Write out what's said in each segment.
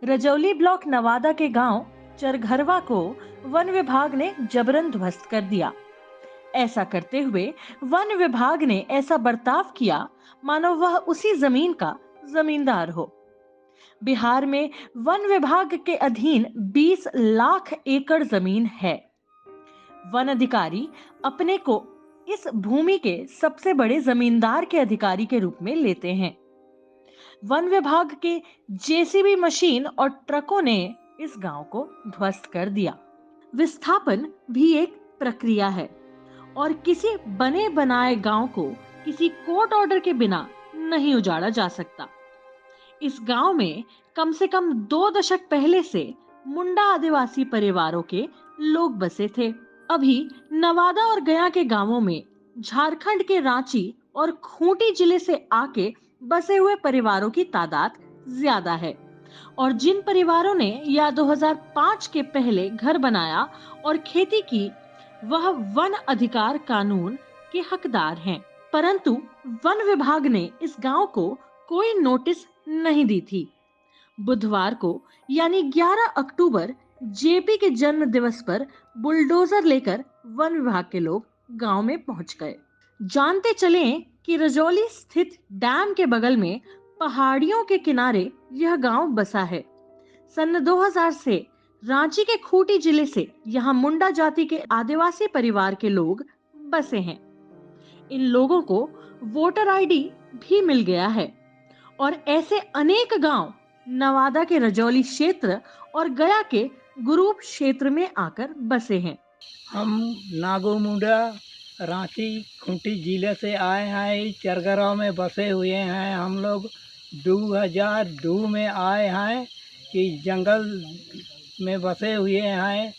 Rajauli block Nawada के गांव चरघरवा को वन विभाग ने जबरन ध्वस्त कर दिया। ऐसा करते हुए वन विभाग ने ऐसा बर्ताव किया मानो वह उसी जमीन का जमींदार हो। बिहार में वन विभाग के अधीन 20 लाख एकड़ जमीन है। वन अधिकारी अपने को इस भूमि के सबसे बड़े जमींदार के अधिकारी के रूप में लेते हैं। वन विभाग के जेसीबी मशीन और ट्रकों ने इस गांव को ध्वस्त कर दिया। विस्थापन भी एक प्रक्रिया है और किसी बने बनाए गांव को किसी कोर्ट ऑर्डर के बिना नहीं उजाड़ा जा सकता। इस गांव में कम से कम 2 दशक पहले से मुंडा आदिवासी परिवारों के लोग बसे थे। अभी नवादा और गया के गांवों में झारखंड के रांची और खूंटी जिले से आके बसे हुए परिवारों की तादाद ज्यादा है और जिन परिवारों ने या 2005 के पहले घर बनाया और खेती की, वह वन अधिकार कानून के हकदार हैं। परंतु वन विभाग ने इस गांव को कोई नोटिस नहीं दी थी। बुधवार को यानी 11 अक्टूबर जेपी के जन्म दिवस पर बुलडोजर लेकर वन विभाग के लोग गांव में पहुंच गए। जानते चलें कि रजौली स्थित डैम के बगल में पहाड़ियों के किनारे यह गांव बसा है। सन 2000 से रांची के खूंटी जिले से यहाँ मुंडा जाति के आदिवासी परिवार के लोग बसे हैं। इन लोगों को वोटर आईडी भी मिल गया है और ऐसे अनेक गांव नवादा के रजौली क्षेत्र और गया के गुरूप क्षेत्र में आकर बसे हैं। हम नागोमुंडा रांची खूंटी जिले से आए हैं। इस चरगराव में बसे हुए हैं। हम लोग 2002 में आए हैं। इस जंगल में बसे हुए हैं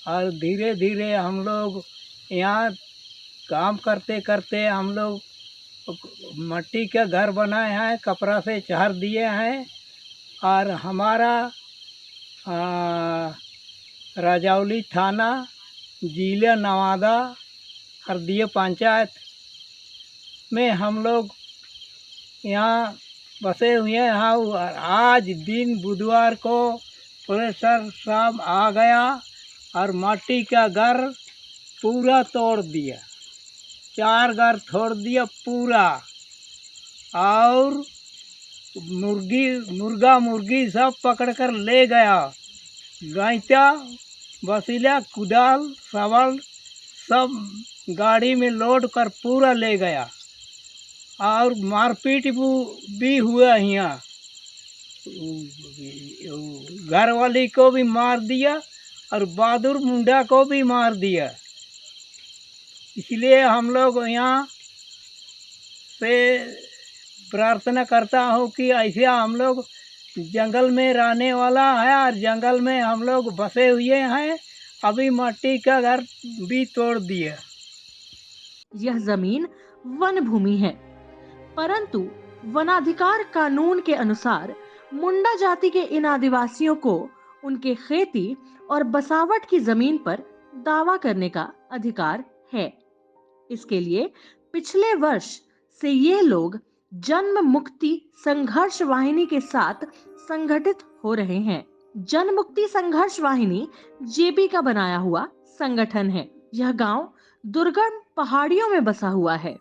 और धीरे धीरे हम लोग यहाँ काम करते करते हम लोग मट्टी का घर बनाए हैं, कपड़ा से चार दिए हैं और हमारा रजौली थाना जिला नवादा हरदिया पंचायत में हम लोग यहाँ बसे हुए हैं। और आज दिन बुधवार को प्रेशर साहब आ गया और मट्टी का घर पूरा तोड़ दिया, 4 घर तोड़ दिया पूरा और मुर्गा मुर्गी सब पकड़ कर ले गया। गैंचा बसीला कुदाल सवाल सब गाड़ी में लोड कर पूरा ले गया और मारपीट भी हुआ। यहाँ घर वाली को भी मार दिया और बहादुर मुंडा को भी मार दिया। इसलिए हम लोग यहाँ से प्रार्थना करता हूँ कि ऐसे हम लोग जंगल में रहने वाला है और जंगल में हम लोग बसे हुए हैं। अभी मट्टी का घर भी तोड़ दिया। यह जमीन वन भूमि है, परंतु वनाधिकार कानून के अनुसार मुंडा जाति के इन आदिवासियों को उनके खेती और बसावट की जमीन पर दावा करने का अधिकार है। इसके लिए पिछले वर्ष से ये लोग जन्म मुक्ति संघर्ष वाहिनी के साथ संगठित हो रहे हैं। जन मुक्ति संघर्ष वाहिनी जेपी का बनाया हुआ संगठन है। यह गांव दुर्गम पहाड़ियों में बसा हुआ है,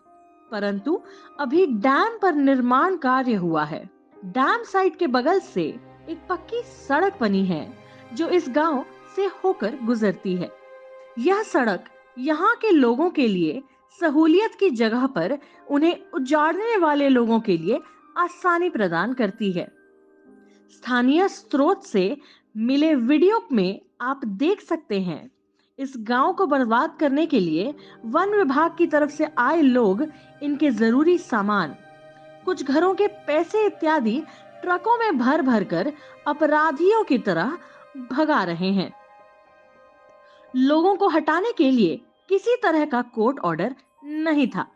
परंतु अभी डैम पर निर्माण कार्य हुआ है। डैम साइट के बगल से एक पक्की सड़क बनी है जो इस गांव से होकर गुजरती है। यह सड़क यहाँ के लोगों के लिए सहूलियत की जगह पर उन्हें उजाड़ने वाले लोगों के लिए आसानी प्रदान करती है। स्थानीय स्रोत से मिले वीडियो में आप देख सकते हैं, इस गांव को बर्बाद करने के लिए वन विभाग की तरफ से आए लोग इनके जरूरी सामान, कुछ घरों के पैसे इत्यादि ट्रकों में भर भर कर अपराधियों की तरह भगा रहे हैं। लोगों को हटाने के लिए किसी तरह का कोर्ट ऑर्डर नहीं था।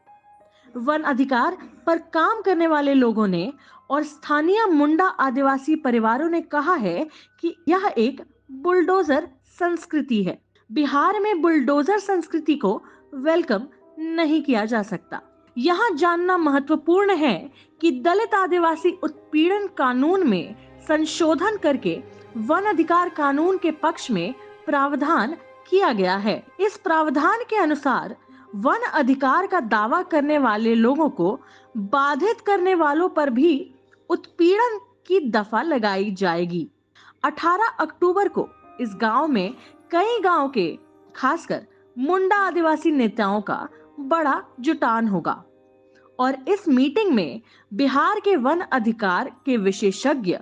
वन अधिकार पर काम करने वाले लोगों ने और स्थानीय मुंडा आदिवासी परिवारों ने कहा है कि यह एक बुलडोजर संस्कृति है। बिहार में बुलडोजर संस्कृति को वेलकम नहीं किया जा सकता। यहाँ जानना महत्वपूर्ण है कि दलित आदिवासी उत्पीड़न कानून में संशोधन करके वन अधिकार कानून के पक्ष में प्रावधान किया गया है। इस प्रावधान के अनुसार वन अधिकार का दावा करने वाले लोगों को बाधित करने वालों पर भी उत्पीड़न की दफा लगाई जाएगी। 18 अक्टूबर को इस गांव में कई गांव के खासकर मुंडा आदिवासी नेताओं का बड़ा जुटान होगा और इस मीटिंग में बिहार के वन अधिकार के विशेषज्ञ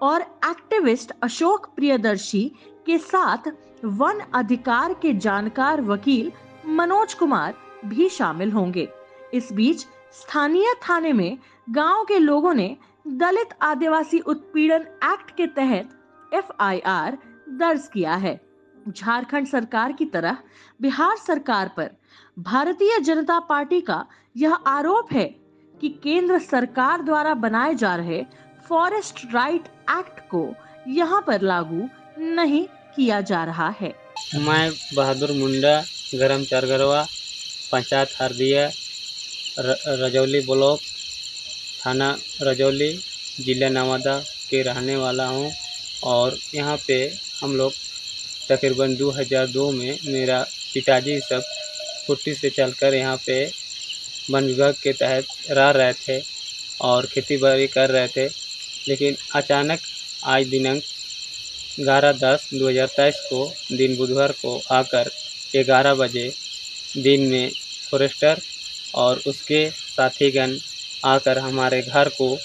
और एक्टिविस्ट अशोक प्रियदर्शी के साथ वन अधिकार के जानकार वकील मनोज कुमार भी शामिल होंगे। इस बीच स्थानीय थाने में गांव के लोगों ने दलित आदिवासी उत्पीड़न एक्ट के तहत FIR दर्ज किया है। झारखंड सरकार की तरह बिहार सरकार पर भारतीय जनता पार्टी का यह आरोप है कि केंद्र सरकार द्वारा बनाए जा रहे फॉरेस्ट राइट एक्ट को यहाँ पर लागू नहीं किया जा रहा है। मैं बहादुर मुंडा, ग्राम चरगरवा, पंचायत हरदिया, रजौली ब्लॉक, थाना रजौली, जिला नवादा के रहने वाला हूँ। और यहाँ पे हम लोग तकरीबन 2002 में मेरा पिताजी सब कुट्टी से चलकर यहाँ पे वन विभाग के तहत रह रहे थे और खेती बाड़ी कर रहे थे। लेकिन अचानक आज दिनांक 11/10/2023 को दिन बुधवार को आकर 11 बजे दिन में फॉरेस्टर और उसके साथीगण आकर हमारे घर को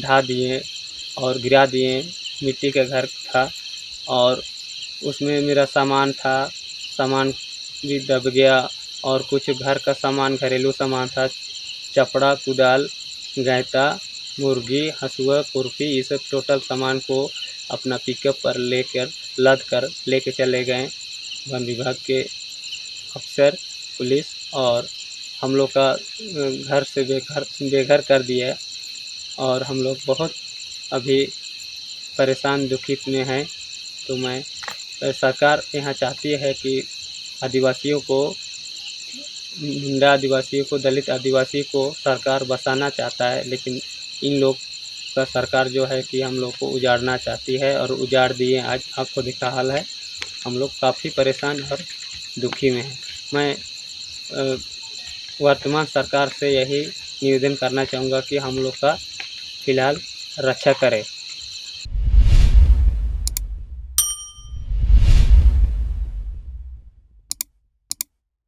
ढा दिए और गिरा दिए। मिट्टी का घर था और उसमें मेरा सामान था, सामान भी दब गया और कुछ घर का सामान, घरेलू सामान था, चपड़ा, कुदाल, गैता, मुर्गी, हसुआ, खुरपी, ये सब टोटल सामान को अपना पिकअप पर लेकर लद कर लेके चले गए वन विभाग के अफसर, पुलिस, और हम लोग का घर से बेघर कर दिया और हम लोग बहुत अभी परेशान दुखित में हैं। तो मैं सरकार यहाँ चाहती है कि आदिवासियों को, मुंडा आदिवासियों को, दलित आदिवासी को सरकार बसाना चाहता है, लेकिन इन लोग का सरकार जो है कि हम लोग को उजाड़ना चाहती है और उजाड़ दिए। आज आपको दिखा हाल है, हम लोग काफ़ी परेशान और दुखी में हैं। मैं वर्तमान सरकार से यही निवेदन करना चाहूँगा कि हम लोग का फ़िलहाल रक्षा करें।